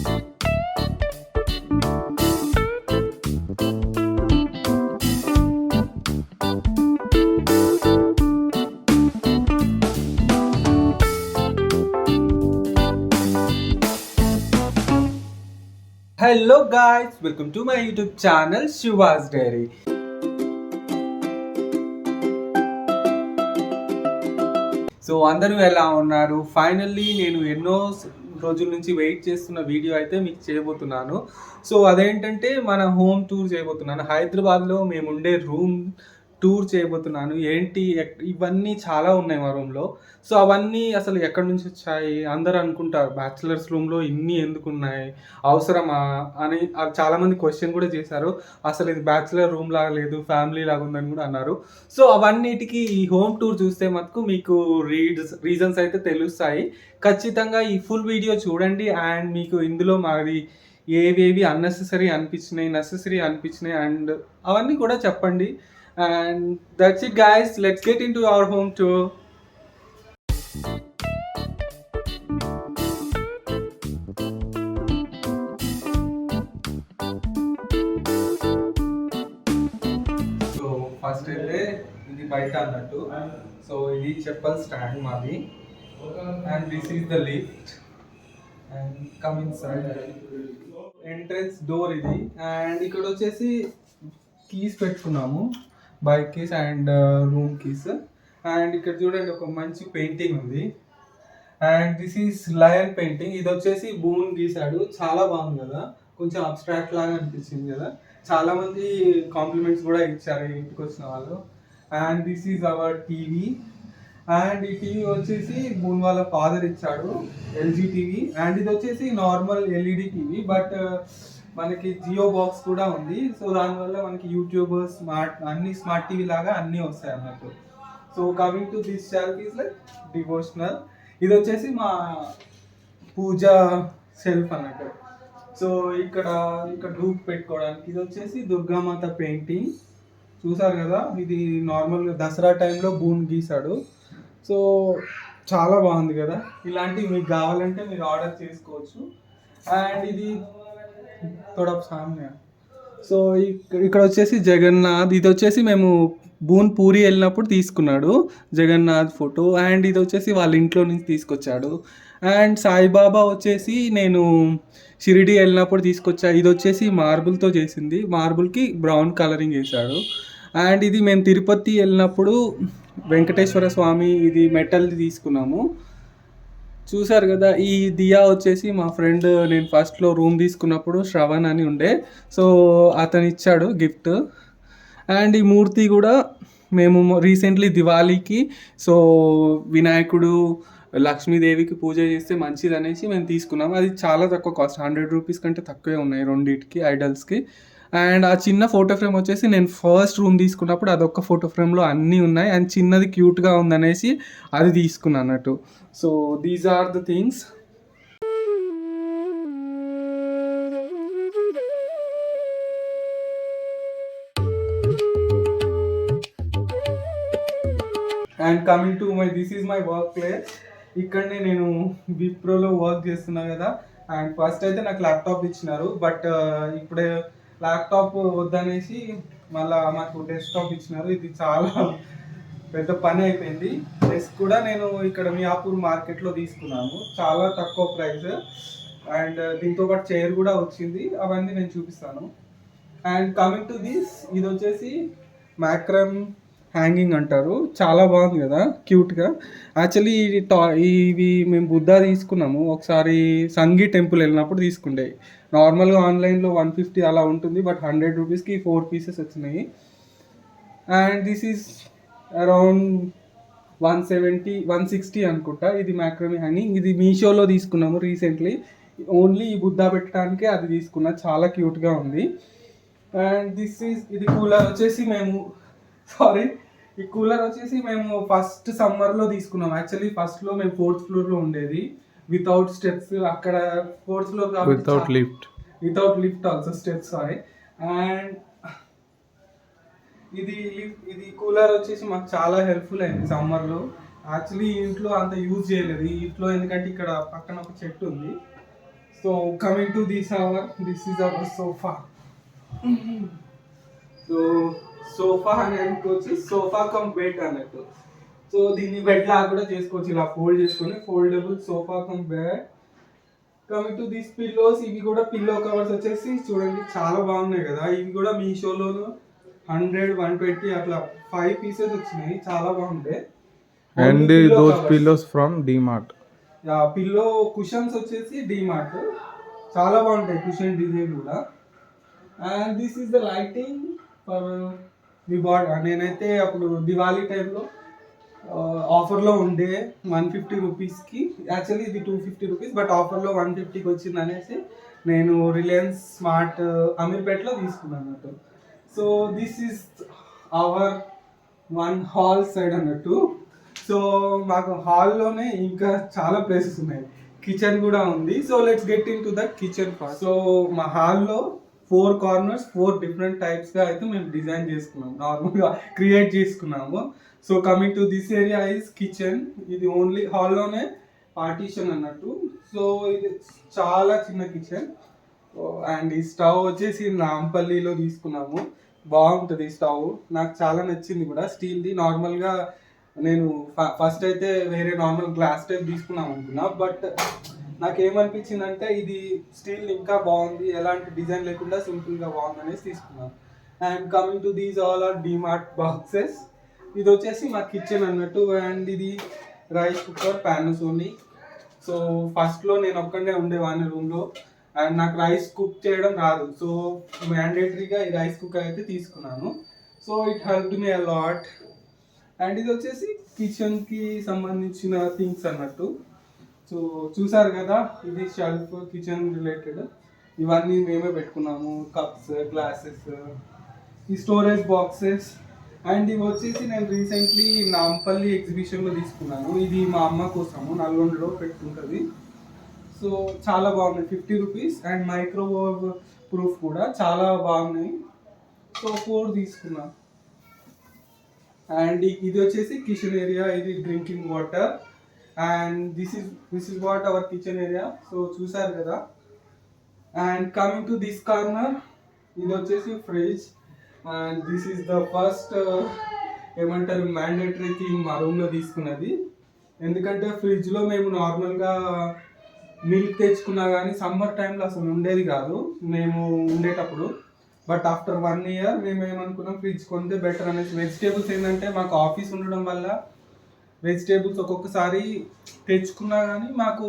Hello guys, welcome to my YouTube channel Shiva's Diary. So అందరూ ఎలా ఉన్నారు? Finally నేను ఎన్నో రోజుల నుంచి వెయిట్ చేస్తున్న వీడియో అయితే మీకు చేయబోతున్నాను. సో అదేంటంటే మన హోమ్ టూర్ చేయబోతున్నాను. హైదరాబాద్లో మేము ఉండే రూమ్ టూర్ చేయబోతున్నాను. ఏంటి ఇవన్నీ చాలా ఉన్నాయి మా రూమ్లో. సో అవన్నీ అసలు ఎక్కడి నుంచి వచ్చాయి? అందరూ అనుకుంటారు బ్యాచిలర్స్ రూమ్లో ఇన్ని ఎందుకు ఉన్నాయి, అవసరమా అని చాలామంది క్వశ్చన్ కూడా చేశారు. అసలు ఇది బ్యాచిలర్ రూమ్ లాగా లేదు, ఫ్యామిలీ లాగా ఉందని కూడా అన్నారు. సో అవన్నిటికీ ఈ హోమ్ టూర్ చూస్తే మటుకు మీకు రీజన్స్ అయితే తెలుస్తాయి. ఖచ్చితంగా ఈ ఫుల్ వీడియో చూడండి. అండ్ మీకు ఇందులో మాది ఏవేవి అన్నెసెసరీ అనిపించినాయి, నెసెసరీ అనిపించినాయి అండ్ అవన్నీ కూడా చెప్పండి. And that's it guys, let's get into our home tour. So first అయితే ఇది బయట అన్నట్టు. సో ఇది చెప్పల్ స్టాండ్ మాది. And this is the lift and come inside. Entrance door ఇది. అండ్ ఇక్కడ వచ్చేసి కీస్ పెట్టుకున్నాము, bike keys and room keys. And ఇక్కడ చూడండి ఒక మంచి పెయింటింగ్ ఉంది. And this is lion painting. ఇది వచ్చేసి బూన్ గీసాడు, చాలా బాగుంది కదా, కొంచెం అబ్స్ట్రాక్ట్ లాగా అనిపించింది కదా. చాలా మంది కాంప్లిమెంట్స్ కూడా ఇచ్చారు ఇంటికి వచ్చిన వాళ్ళు. And this is hour TV. And ఈ టీవీ వచ్చేసి బూన్ వాళ్ళ ఫాదర్ ఇచ్చాడు, ఎల్జీ టీవీ. అండ్ ఇది వచ్చేసి నార్మల్ ఎల్ఈడి టీవీ, బట్ మనకి జియో బాక్స్ కూడా ఉంది. సో దానివల్ల మనకి యూట్యూబ్, స్మార్ట్ టీవీ లాగా అన్నీ వస్తాయి అన్నట్టు. So coming to this shelf is like devotional. ఇది వచ్చేసి మా పూజా షెల్ఫ్ అన్నట్టు. సో ఇక్కడ ధూప్ పెట్టుకోవడానికి. ఇది వచ్చేసి దుర్గామాత పెయింటింగ్ చూసారు కదా. ఇది నార్మల్గా దసరా టైంలో బూన్ గీసాడు. సో చాలా బాగుంది కదా. ఇలాంటివి మీకు కావాలంటే మీరు ఆర్డర్ చేసుకోవచ్చు. అండ్ ఇది తోడప్ సామ్నే. సో ఇక్కడ వచ్చేసి జగన్నాథ్. ఇది వచ్చేసి మేము బూన్ పూరి వెళ్ళినప్పుడు తీసుకున్నాడు జగన్నాథ్ ఫోటో. అండ్ ఇది వచ్చేసి వాళ్ళ ఇంట్లో నుంచి తీసుకొచ్చాడు. అండ్ సాయిబాబా వచ్చేసి నేను షిరిడి వెళ్ళినప్పుడు తీసుకొచ్చా. ఇది వచ్చేసి మార్బుల్తో చేసింది, మార్బుల్కి బ్రౌన్ కలరింగ్ వేశాడు. అండ్ ఇది మేము తిరుపతి వెళ్ళినప్పుడు వెంకటేశ్వర స్వామి ఇది మెటల్ది తీసుకున్నాము. చూసారు కదా. ఈ దియా వచ్చేసి మా ఫ్రెండ్, నేను ఫస్ట్లో రూమ్ తీసుకున్నప్పుడు శ్రవణ్ అని ఉండే, సో అతను ఇచ్చాడు గిఫ్ట్. అండ్ ఈ మూర్తి కూడా మేము రీసెంట్లీ దివాళీకి, సో వినాయకుడు లక్ష్మీదేవికి పూజ చేస్తే మంచిది అనేసి మేము తీసుకున్నాము. అది చాలా తక్కువ కాస్ట్, 100 రూపీస్ కంటే తక్కువే ఉన్నాయి రెండింటికి ఐడల్స్కి. అండ్ ఆ చిన్న ఫోటో ఫ్రేమ్ వచ్చేసి నేను ఫస్ట్ రూమ్ తీసుకున్నప్పుడు అదొక్క ఫోటో ఫ్రేమ్లో అన్నీ ఉన్నాయి. అండ్ చిన్నది క్యూట్గా ఉందనేసి అది తీసుకున్నాను అన్నట్టు. So these are the things. And coming to this is my workplace. ఇక్కడనే నేను విప్రోలో వర్క్ చేస్తున్నా కదా. అండ్ ఫస్ట్ అయితే నాకు ల్యాప్టాప్ ఇచ్చినారు, బట్ ఇప్పుడే ల్యాప్టాప్ వద్దనేసి మళ్ళీ మాకు డెస్క్టాప్ ఇచ్చినారు. ఇది చాలా పెద్ద పని అయిపోయింది. డెస్క్ కూడా నేను ఇక్కడ మియాపూర్ మార్కెట్లో తీసుకున్నాను, చాలా తక్కువ ప్రైస్. అండ్ దీంతో పాటు చైర్ కూడా వచ్చింది, అవన్నీ నేను చూపిస్తాను. అండ్ కమింగ్ టు దిస్, ఇది వచ్చేసి మ్యాక్రమ్ హ్యాంగింగ్ అంటారు, చాలా బాగుంది కదా, క్యూట్గా. యాక్చువల్లీ ఇవి మేము బుద్ధా తీసుకున్నాము ఒకసారి సంగీ టెంపుల్ వెళ్ళినప్పుడు తీసుకుండే. నార్మల్గా ఆన్లైన్లో 150 అలా ఉంటుంది, బట్ 100 రూపీస్కి 4 పీసెస్ వచ్చినాయి. అండ్ దిస్ ఈజ్ అరౌండ్ 160 అనుకుంటా. ఇది మ్యాక్రమీ హ్యాంగింగ్. ఇది మీషోలో తీసుకున్నాము రీసెంట్లీ, ఓన్లీ ఈ బుద్ధా పెట్టడానికే అది తీసుకున్నా, చాలా క్యూట్గా ఉంది. అండ్ ఇది కూలర్ వచ్చేసి మేము ఫస్ట్ సమ్మర్లో తీసుకున్నాం. యాక్చువల్లీ ఫస్ట్లో మేము 4th ఫ్లోర్లో ఉండేది, వితౌట్ స్టెప్స్. అక్కడ 4th ఫ్లోర్ కాబట్టి without lift also, steps sorry. And ఇది కూలర్ వచ్చేసి మాకు చాలా హెల్ప్ఫుల్ అయింది సమ్మర్లో. యాక్చువల్లీ ఇంట్లో అంత యూజ్ చేయలేదు ఈ ఇంట్లో, ఎందుకంటే ఇక్కడ పక్కన ఒక చెట్టు ఉంది. So coming to this is hour sofa. So sofa అని అనుకోవచ్చు, సోఫా కమ్ బెడ్ అన్నట్టు. సో దీన్ని బెడ్ లాగా కూడా చేసుకోవచ్చు, ఇలా ఫోల్డ్ చేసుకొని foldable sofa cum bed. Coming to these pillows, ఇవి కూడా పిల్లో కవర్స్ వచ్చేసి చూడండి చాలా బాగున్నాయి కదా. ఇవి కూడా మీషోలోను 100, 120 అట్లా 5 పీసెస్ వచ్చినాయి, చాలా బాగుంటాయి. And those pillows from DMart. Pillow cushions వచ్చేసి డిమార్ట్, చాలా బాగుంటాయి కుషన్ డిజైన్ కూడా. And this is the lighting for the bed. నేనైతే అప్పుడు దివాళీ టైంలో ఆఫర్లో ఉండే 150 రూపీస్కి, యాక్చువల్లీ ఇది 250 రూపీస్, బట్ ఆఫర్లో 150కి వచ్చింది అనేసి నేను రిలయన్స్ స్మార్ట్ అమీర్పేట్లో తీసుకున్నాను అన్నట్టు. So this is our one hall side అన్నట్టు. సో మాకు హాల్లోనే ఇంకా చాలా ప్లేసెస్ ఉన్నాయి, కిచెన్ కూడా ఉంది. So let's get in to that kitchen first. So మా హాల్లో 4 కార్నర్స్ 4 డిఫరెంట్ టైప్స్గా అయితే మేము డిజైన్ చేసుకున్నాము, నార్మల్గా క్రియేట్ చేసుకున్నాము. So coming to this area is kitchen. ఇది ఓన్లీ హాల్లోనే పార్టీషన్ అన్నట్టు. సో ఇది చాలా చిన్న కిచెన్. అండ్ ఈ స్టవ్ వచ్చేసి నాంపల్లిలో తీసుకున్నాము, బాగుంటుంది ఈ స్టవ్, నాకు చాలా నచ్చింది కూడా. స్టీల్ది. నార్మల్గా నేను ఫస్ట్ అయితే వేరే నార్మల్ గ్లాస్ టైప్ తీసుకున్నాం అనుకున్నా, బట్ నాకేమనిపించింది అంటే ఇది స్టీల్ ఇంకా బాగుంది, ఎలాంటి డిజైన్ లేకుండా సింపుల్గా బాగుంది అనేసి తీసుకున్నాను. And coming to these all are DMart boxes. ఇది వచ్చేసి మా కిచెన్ అన్నట్టు. అండ్ ఇది రైస్ కుక్కర్ పానాసోనిక్. సో ఫస్ట్లో నేను ఒక్కడే ఉండేవాడిని రూమ్లో, అండ్ నాకు రైస్ కుక్ చేయడం రాదు. సో మ్యాండేటరీగా ఈ రైస్ కుక్కర్ అయితే తీసుకున్నాను. So it helped me a lot. And ఇది వచ్చేసి కిచెన్కి సంబంధించిన థింగ్స్ అన్నట్టు. సో చూసారు కదా, ఇది షెల్ఫ్ కిచెన్ రిలేటెడ్, ఇవన్నీ మేమే పెట్టుకున్నాము, కప్స్, గ్లాసెస్, ఈ స్టోరేజ్ బాక్సెస్. అండ్ ఇవి వచ్చేసి నేను రీసెంట్లీ నాంపల్లి ఎగ్జిబిషన్లో తీసుకున్నాను. ఇది మా అమ్మ కోసము, నల్గొండలో పెట్టుకుంటుంది. సో చాలా బాగున్నాయి, 50 రూపీస్. అండ్ మైక్రోవేవ్ ప్రూఫ్ కూడా, చాలా బాగున్నాయి. సో 4 తీసుకున్నాను. అండ్ ఇది వచ్చేసి కిచెన్ ఏరియా, ఇది drinking water. And this is what hour kitchen area. So చూసారు కదా. And coming to this corner, ఇది వచ్చేసి fridge. And this is the first ఏమంటారు మ్యాండేటరీ థింగ్ మా రూమ్లో తీసుకున్నది. ఎందుకంటే ఫ్రిడ్జ్లో మేము నార్మల్గా మిల్క్ తెచ్చుకున్నా కానీ సమ్మర్ టైంలో అసలు ఉండేది కాదు మేము ఉండేటప్పుడు. బట్ ఆఫ్టర్ 1 ఇయర్ మేము ఏమనుకున్నాం, ఫ్రిడ్జ్ కొంటే బెటర్ అనేసి. వెజిటేబుల్స్ ఏంటంటే మాకు ఆఫీస్ ఉండడం వల్ల వెజిటేబుల్స్ ఒక్కొక్కసారి తెచ్చుకున్నా కానీ మాకు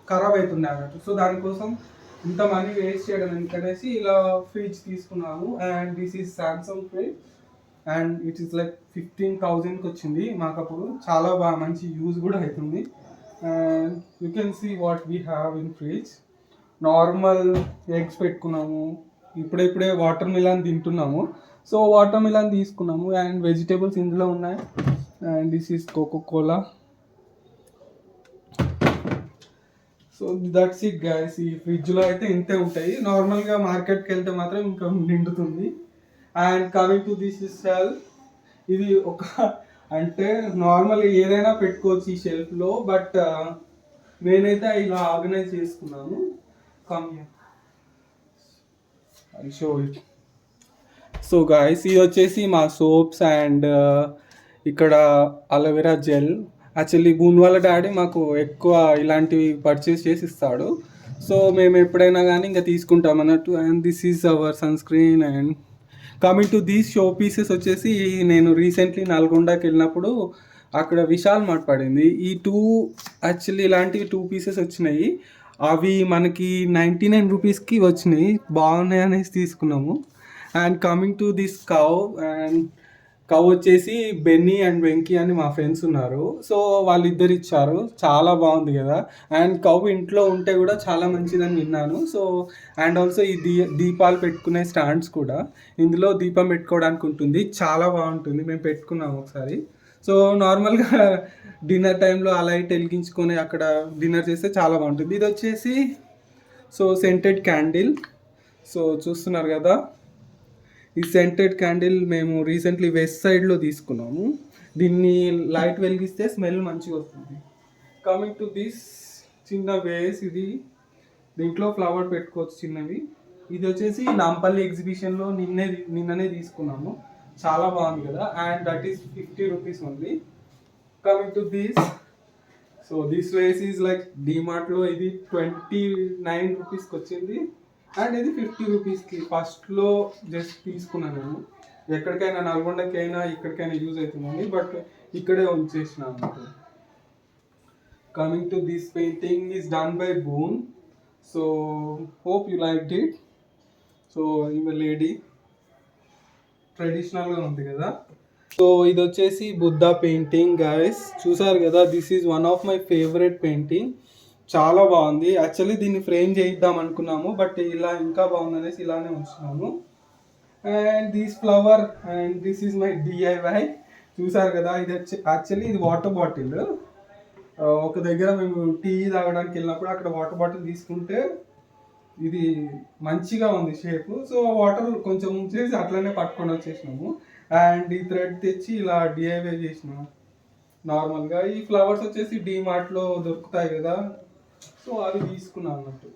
ఖరాబ్ అవుతుండే అన్నట్టు. సో దానికోసం ఇంత మనీ వేస్ట్ చేయడం ఎందుకనేసి ఇలా ఫ్రిడ్జ్ తీసుకున్నాము. And this is Samsung fridge. And it is like 15,000కి వచ్చింది మాకు అప్పుడు. చాలా బాగా మంచి యూజ్ కూడా అవుతుంది. And you can see what we have in fridge. Normal eggs పెట్టుకున్నాము, ఇప్పుడే వాటర్ మిలాన్ తింటున్నాము. సో వాటర్ మిలాన్ తీసుకున్నాము. అండ్ వెజిటేబుల్స్ ఇందులో ఉన్నాయి. And this is Coca Cola. So that's it guys. ఈ ఫ్రిడ్జ్లో అయితే ఇంతే ఉంటాయి. నార్మల్గా మార్కెట్కి వెళ్తే మాత్రం ఇంకా నిండుతుంది. And coming to this shelf, ఇది ఒక అంటే నార్మల్గా ఏదైనా పెట్టుకోవచ్చు ఈ షెల్ఫ్లో, బట్ నేనైతే ఇలా ఆర్గనైజ్ చేసుకున్నాను. Come here, I show it. So guys, ఇది వచ్చేసి మా సోప్స్ అండ్ ఇక్కడ అలోవెరా జెల్. యాక్చువల్లీ బూన్ వాళ్ళ డాడీ మాకు ఎక్కువ ఇలాంటివి పర్చేస్ చేసి ఇస్తాడు. సో మేము ఎప్పుడైనా కానీ ఇంకా తీసుకుంటాం అన్నట్టు. And this is our sun screen. And coming to these show pieces వచ్చేసి నేను రీసెంట్లీ నల్గొండకి వెళ్ళినప్పుడు అక్కడ విశాల్ మార్ట్ పడింది. ఈ 2 యాక్చువల్లీ ఇలాంటివి 2 పీసెస్ వచ్చినాయి. అవి మనకి 99 రూపీస్కి వచ్చినాయి, బాగున్నాయి అనేసి తీసుకున్నాము. And coming to this cow. And cow వచ్చేసి బెన్నీ అండ్ వెంకీ అని మా ఫ్రెండ్స్ ఉన్నారు. సో వాళ్ళిద్దరు ఇచ్చారు, చాలా బాగుంది కదా. అండ్ కౌ ఇంట్లో ఉంటే కూడా చాలా మంచిదని విన్నాను. సో అండ్ ఆల్సో ఈ దీపాలు పెట్టుకునే స్టాండ్స్ కూడా, ఇందులో దీపం పెట్టుకోవడానికి ఉంటుంది, చాలా బాగుంటుంది. మేము పెట్టుకున్నాము ఒకసారి. సో నార్మల్గా డిన్నర్ టైంలో ఆ లైట్ వెలిగించుకొని అక్కడ డిన్నర్ చేస్తే చాలా బాగుంటుంది. ఇది వచ్చేసి సో సెంటెడ్ క్యాండిల్. సో చూస్తున్నారు కదా, ఈ సెంటెడ్ క్యాండిల్ మేము రీసెంట్లీ వెస్ట్ సైడ్లో తీసుకున్నాము. దీన్ని లైట్ వెలిగిస్తే స్మెల్ మంచిగా వస్తుంది. కమింగ్ టు దిస్ చిన్న వేస్, ఇది దీంట్లో ఫ్లవర్ పెట్టుకోవచ్చు చిన్నవి. ఇది వచ్చేసి నాంపల్లి ఎగ్జిబిషన్లో నిన్ననే తీసుకున్నాము. చాలా బాగుంది కదా. And that is 50 rupees only. Coming to this, so this vase is like డిమార్ట్లో ఇది 29 రూపీస్కి వచ్చింది. అండ్ ఇది 50 రూపీస్కి. ఫస్ట్లో జస్ట్ తీసుకున్నాను నేను. ఎక్కడికైనా నల్గొండకైనా ఇక్కడికైనా యూజ్ అవుతుందని, బట్ ఇక్కడే ఉంచేసిన అన్నమాట. Coming to this painting is done by boon. So hope you like it. So ఈమె లేడీ ట్రెడిషనల్గా ఉంది కదా. సో ఇది వచ్చేసి బుద్ధా పెయింటింగ్ గైస్. చూసారు కదా, this is one of my favourite painting. చాలా బాగుంది. యాక్చువల్లీ దీన్ని ఫ్రేమ్ చేయిద్దాం అనుకున్నాము, బట్ ఇలా ఇంకా బాగుంది అనేసి ఇలానే ఉంచున్నాము. And this flower and this is my DIY. చూసారు కదా, ఇది యాక్చువల్లీ ఇది వాటర్ బాటిల్. ఒక దగ్గర మేము టీ తాగడానికి వెళ్ళినప్పుడు అక్కడ వాటర్ బాటిల్ తీసుకుంటే ఇది మంచిగా ఉంది షేప్. సో వాటర్ కొంచెం ఉంచేసి అట్లనే పట్టుకొని వచ్చేసినాము. అండ్ ఈ థ్రెడ్ తెచ్చి ఇలా DIY చేసినాము నార్మల్గా. ఈ ఫ్లవర్స్ వచ్చేసి డిమార్ట్లో దొరుకుతాయి కదా, సో అవి తీసుకున్నాం అన్నట్టు.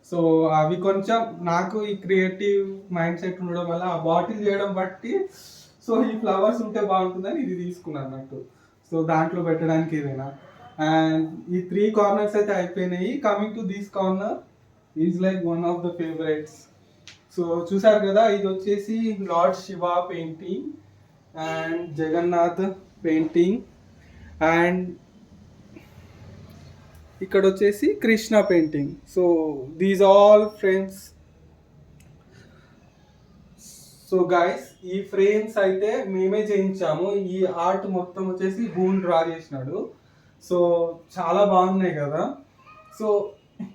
సో అవి కొంచెం నాకు ఈ క్రియేటివ్ మైండ్ సెట్ ఉండడం వల్ల ఆ బాటిల్ చేయడం బట్టి సో ఈ ఫ్లవర్స్ ఉంటే బాగుంటుందని ఇది తీసుకున్నాను అన్నట్టు. సో దాంట్లో పెట్టడానికి ఏదైనా. అండ్ ఈ 3 కార్నర్స్ అయితే అయిపోయినాయి. Coming to this corner is like one of the favourites. So చూసారు కదా, ఇది వచ్చేసి lord Shiva painting and Jagannath painting. And ఇక్కడ వచ్చేసి Krishna painting. So these all frames. So guys, ఈ ఫ్రేమ్స్ అయితే మేమే చేయించాము. ఈ ఆర్ట్ మొత్తం వచ్చేసి బూన్ డ్రా చేసినాడు. సో చాలా బాగున్నాయి కదా. సో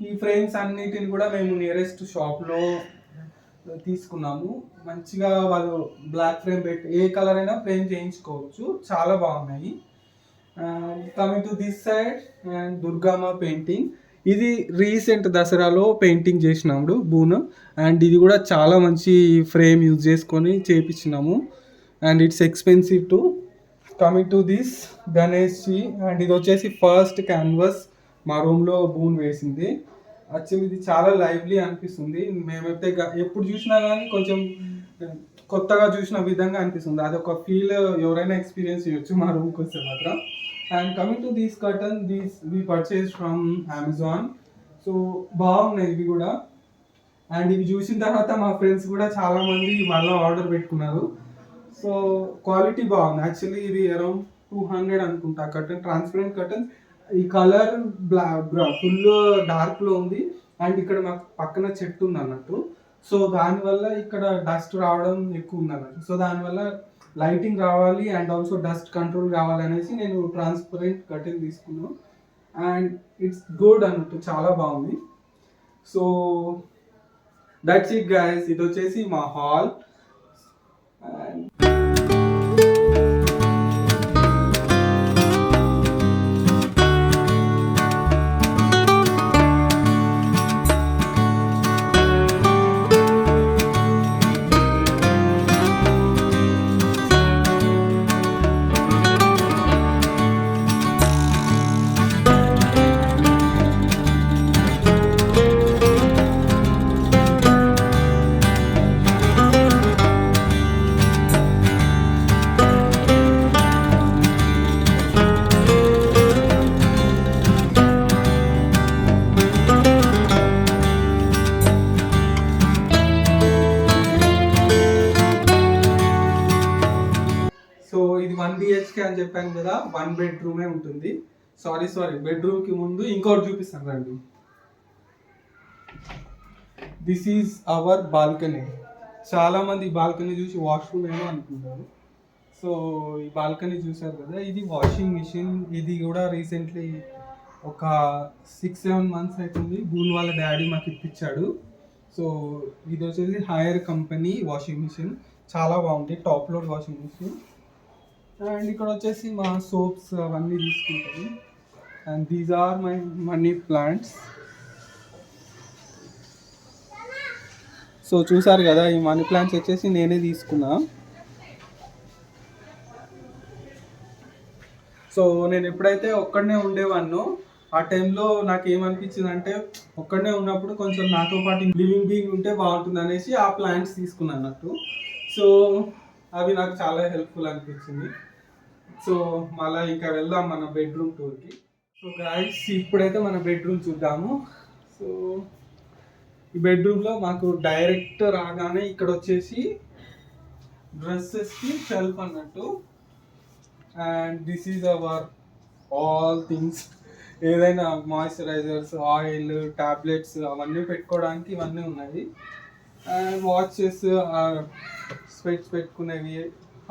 ఈ ఫ్రేమ్స్ అన్నిటిని కూడా మేము నియరెస్ట్ షాప్లో తీసుకున్నాము. మంచిగా వాళ్ళు బ్లాక్ ఫ్రేమ్ పెట్టి ఏ కలర్ అయినా ఫ్రేమ్ చేయించుకోవచ్చు. చాలా బాగున్నాయి. Coming to this side and Durgamma painting. ఇది రీసెంట్ దసరాలో పెయింటింగ్ చేసినాము బూన్. అండ్ ఇది కూడా చాలా మంచి ఫ్రేమ్ యూజ్ చేసుకొని చేయించినాము. And it's expensive too. Coming to this Ganesh ji. And ఇది వచ్చేసి ఫస్ట్ క్యాన్వాస్ మా రూమ్లో బూన్ వేసింది. యాక్చువల్లీ ఇది చాలా లైవ్లీ అనిపిస్తుంది. మేమైతే ఎప్పుడు చూసినా కానీ కొంచెం కొత్తగా చూసిన విధంగా అనిపిస్తుంది. అదొక ఫీల్ ఎవరైనా ఎక్స్పీరియన్స్ చేయొచ్చు మా రూమ్కి వస్తే మాత్రం. And coming to these curtain, these we purchase from Amazon. So బాగున్నాయి ఇవి కూడా. అండ్ ఇవి చూసిన తర్వాత మా ఫ్రెండ్స్ కూడా చాలామంది మళ్ళీ ఆర్డర్ పెట్టుకున్నారు. సో క్వాలిటీ బాగుంది. యాక్చువల్లీ ఇది అరౌండ్ 200 అనుకుంటా కర్టన్. Transparent curtain. ఈ కలర్ ఫుల్ డార్క్లో ఉంది. అండ్ ఇక్కడ మాకు పక్కన చెట్టు ఉంది అన్నట్టు. సో దానివల్ల ఇక్కడ డస్ట్ రావడం ఎక్కువ ఉంది అన్నట్టు. సో దానివల్ల లైటింగ్ రావాలి అండ్ ఆల్సో డస్ట్ కంట్రోల్ కావాలి అనేసి నేను ట్రాన్స్పరెంట్ కర్టెన్ తీసుకున్నాను. అండ్ ఇట్స్ గుడ్ అన్నట్టు, చాలా బాగుంది. So that's it guys. ఇది వచ్చేసి మా హాల్. అండ్ ఇది 1 BHK అని చెప్పాను కదా, 1 బెడ్రూమే ఉంటుంది. సారీ బెడ్రూమ్కి ముందు ఇంకోటి చూపిస్తాను రండి. This is hour balcony. చాలామంది ఈ బాల్కనీ చూసి వాష్రూమ్ ఏమో అనుకుంటారు. సో ఈ బాల్కనీ చూసారు కదా, ఇది వాషింగ్ మిషన్. ఇది కూడా రీసెంట్లీ ఒక 6-7 మంత్స్ అవుతుంది. బూన్ వాళ్ళ డాడీ మాకు ఇప్పించాడు. సో ఇది వచ్చేసి హైయర్ కంపెనీ వాషింగ్ మిషన్. చాలా బాగుంది, top load washing machine. And ఇక్కడ వచ్చేసి మా సోప్స్ అవన్నీ తీసుకుంటాము. And these are my money plants. So చూసారు కదా, ఈ మనీ ప్లాంట్స్ వచ్చేసి నేనే తీసుకున్నా. సో నేను ఎప్పుడైతే ఒక్కడనే ఉండేవాడినో ఆ టైంలో నాకు ఏమనిపించింది అంటే ఒక్కడనే ఉన్నప్పుడు కొంచెం నాతో పాటు లివింగ్ బీయింగ్ ఉంటే బాగుంటుంది అనేసి ఆ ప్లాంట్స్ తీసుకున్నాను అన్నట్టు. సో అవి నాకు చాలా హెల్ప్ఫుల్ అనిపించింది. సో మళ్ళీ ఇంకా వెళ్దాం మన బెడ్రూమ్ టూర్కి. సో గాయ్స్ ఇప్పుడైతే మన బెడ్రూమ్ చూద్దాము. సో ఈ బెడ్రూమ్లో మాకు డైరెక్ట్ రాగానే ఇక్కడ వచ్చేసి డ్రెస్సెస్కి షెల్ఫ్ అన్నట్టు. And this is our all things, ఏదైనా మాయిశ్చరైజర్స్, ఆయిల్, టాబ్లెట్స్ అవన్నీ పెట్టుకోవడానికి ఇవన్నీ ఉన్నాయి. అండ్ వాచెస్, స్పెట్స్ పెట్టుకునేవి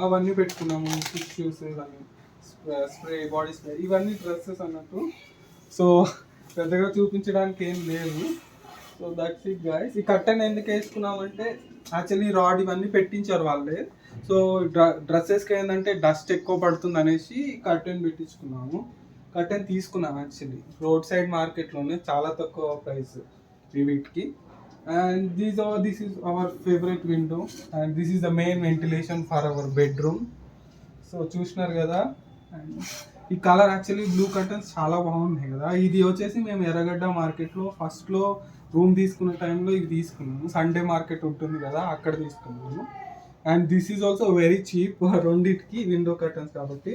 అవన్నీ పెట్టుకున్నాము, టిష్యూస్ ఇవన్నీ, స్ప్రే, బాడీ స్ప్రే, ఇవన్నీ డ్రెస్సెస్ అన్నట్టు. సో పెద్దగా చూపించడానికి ఏం లేదు. So that's it guys. ఈ కర్టెన్ ఎందుకు వేసుకున్నామంటే యాక్చువల్లీ రాడ్ ఇవన్నీ పెట్టించారు వాళ్ళే. సో డ్రెస్సెస్కి ఏంటంటే డస్ట్ ఎక్కువ పడుతుంది అనేసి కర్టెన్ పెట్టించుకున్నాము. కర్టెన్ తీసుకున్నాం యాక్చువల్లీ రోడ్ సైడ్ మార్కెట్లోనే, చాలా తక్కువ ప్రైస్ వీటికి. And this is our favourite window and this is the main ventilation for hour bedroom. So చూసినారు కదా. అండ్ ఈ కలర్ యాక్చువల్లీ బ్లూ కర్టన్స్ చాలా బాగున్నాయి కదా. ఇది వచ్చేసి మేము ఎర్రగడ్డ మార్కెట్లో ఫస్ట్లో రూమ్ తీసుకునే టైంలో ఇది తీసుకున్నాము. సండే మార్కెట్ ఉంటుంది కదా, అక్కడ తీసుకున్నాము. And this is also very cheap రెండింటికి విండో కర్టన్స్ కాబట్టి.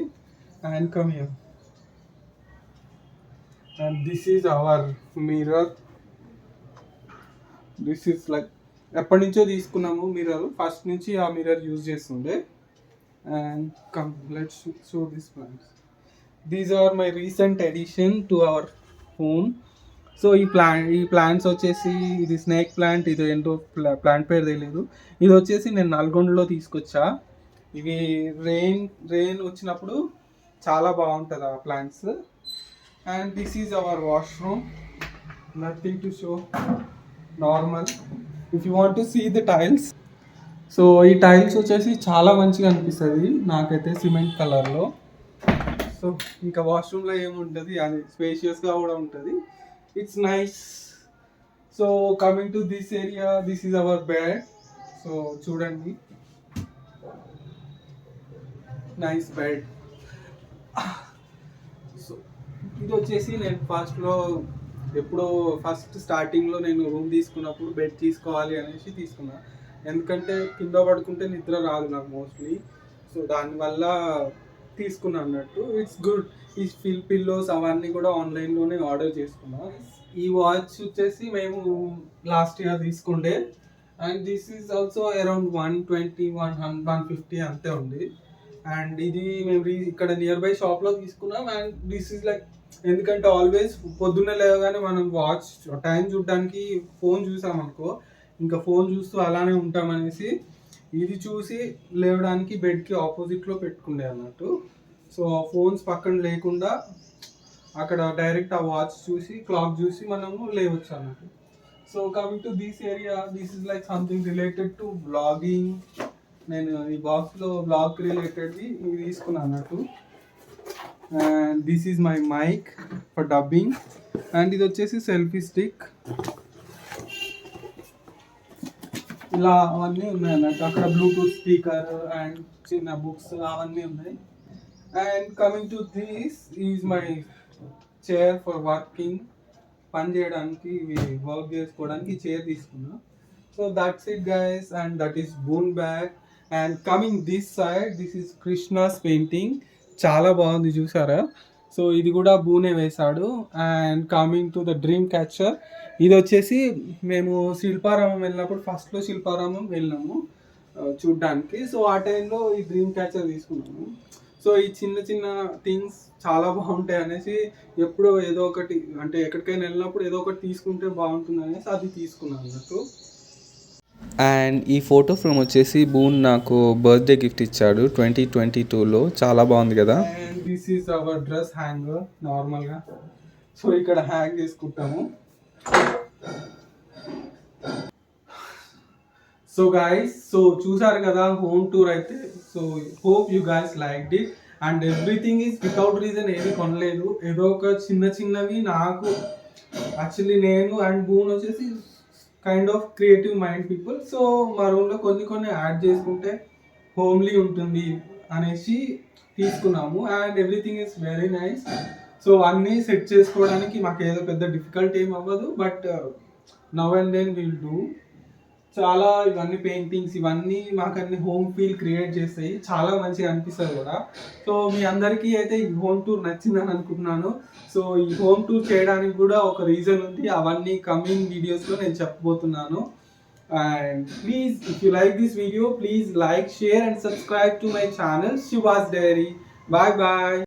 And come here. And this is our mirror. This is like ఎప్పటి నుంచో తీసుకున్నాము మిర్రర్, ఫస్ట్ నుంచి ఆ మిర్రర్ యూజ్ చేస్తుండే. And come let's show this plants. These are my recent addition to our home. So ఈ plants వచ్చేసి ఇది snake plant, ఇది ఏంటో ప్లాంట్ పేరు తెలియదు. ఇది వచ్చేసి నేను నల్గొండలో తీసుకొచ్చా. ఇవి రెయిన్ వచ్చినప్పుడు చాలా బాగుంటుంది ఆ plants. And this is our washroom, nothing to show, normal. If you want to see the tiles, so ఈ టైల్స్ వచ్చేసి చాలా మంచిగా అనిపిస్తుంది నాకైతే, సిమెంట్ కలర్లో. సో ఇంకా వాష్రూమ్లో ఏముంటుంది, అది స్పేషియస్గా కూడా ఉంటుంది. It's nice. So coming to this area, this is hour bed. So చూడండి, నైస్ బెడ్. సో ఇది వచ్చేసి నేను ఫస్ట్ స్టార్టింగ్లో నేను రూమ్ తీసుకున్నప్పుడు బెడ్ తీసుకోవాలి అనేసి తీసుకున్నా. ఎందుకంటే కింద పడుకుంటే నిద్ర రాదు నాకు మోస్ట్లీ. సో దానివల్ల తీసుకున్నా అన్నట్టు. It's good. ఈ పిల్లోస్ అవన్నీ కూడా ఆన్లైన్లోనే ఆర్డర్ చేసుకున్నా. ఈ వాచ్ వచ్చేసి మేము లాస్ట్ ఇయర్ తీసుకుండే. And this is also around 120, 150 అంతే ఉంది. అండ్ ఇది మేము ఇక్కడ నియర్ బై షాప్లో తీసుకున్నాం. అండ్ దిస్ ఈజ్ లైక్, ఎందుకంటే ఆల్వేస్ పొద్దున్నే లేవగానే మనం వాచ్ టైం చూడడానికి ఫోన్ చూసామనుకో, ఇంకా ఫోన్ చూస్తూ అలానే ఉంటామనేసి ఇది చూసి లేవడానికి బెడ్కి ఆపోజిట్లో పెట్టుకుండే అన్నట్టు. సో ఫోన్స్ పక్కన లేకుండా అక్కడ డైరెక్ట్ ఆ వాచ్ చూసి, క్లాక్ చూసి మనము లేవచ్చు అన్నట్టు. So coming to this area, this is like something related to blogging. నేను ఈ బాక్స్లో బ్లాగ్ రిలేటెడ్వి ఇవి తీసుకున్నాను అన్నట్టు. And this is my mic for dubbing. And ఇది వచ్చేసి సెల్ఫీ స్టిక్. ఇలా అవన్నీ ఉన్నాయి అన్నట్టు. అక్కడ బ్లూటూత్ స్పీకర్ అండ్ చిన్న బుక్స్ అవన్నీ ఉన్నాయి. And coming to this is my chair for working. పని చేయడానికి, వర్క్ చేసుకోవడానికి చైర్ తీసుకున్నా. So that's it guys. And that is boon bag. And coming this side, this is Krishna's painting. చాలా బాగుంది చూసారా. సో ఇది కూడా బూనే వేశాడు. And coming to the dream catcher, ఇది వచ్చేసి మేము శిల్పారామం వెళ్ళినప్పుడు ఫస్ట్లో శిల్పారామం వెళ్ళినాము చూడ్డానికి. సో ఆ టైంలో ఈ డ్రీమ్ క్యాచర్ తీసుకున్నాము. సో ఈ చిన్న చిన్న థింగ్స్ చాలా బాగుంటాయి అనేసి ఎప్పుడో ఏదో ఒకటి, అంటే ఎక్కడికైనా వెళ్ళినప్పుడు ఏదో ఒకటి తీసుకుంటే బాగుంటుంది అనేసి అది తీసుకున్నాను అన్నట్టు. అండ్ ఈ ఫోటో ఫ్రేమ్ వచ్చేసి బూన్ నాకు బర్త్డే గిఫ్ట్ ఇచ్చాడు 2022లో. చాలా బాగుంది కదా. And this is our dress hanger నార్మల్గా. సో ఇక్కడ హ్యాంగ్ చేసుకుంటాము. సో గైస్, సో చూసారు కదా హోమ్ టూర్ అయితే. So hope you guys liked it. And everything is without reason, ఏది కొనలేదు. ఏదో ఒక చిన్నవి నాకు యాక్చువల్లీ, నేను అండ్ బూన్ వచ్చేసి kind of creative mind people. So మా రూమ్లో కొన్ని యాడ్ చేసుకుంటే హోమ్లీ ఉంటుంది అనేసి తీసుకున్నాము. And everything is very nice. So అన్నీ సెట్ చేసుకోవడానికి మాకు ఏదో పెద్ద డిఫికల్ట్ ఏం అవ్వదు, but now and then will do. చాలా ఇవన్నీ పెయింటింగ్స్ ఇవన్నీ మాకు అన్ని హోమ్ ఫీల్ క్రియేట్ చేస్తాయి, చాలా మంచిగా అనిపిస్తుంది కూడా. సో మీ అందరికీ అయితే ఈ హోమ్ టూర్ నచ్చిందని అనుకుంటున్నాను. సో ఈ హోమ్ టూర్ చేయడానికి కూడా ఒక రీజన్ ఉంది, అవన్నీ కమింగ్ వీడియోస్లో నేను చెప్పబోతున్నాను. And please, if you like this video, please like, share and subscribe to my channel Shiva's Diary. Bye bye.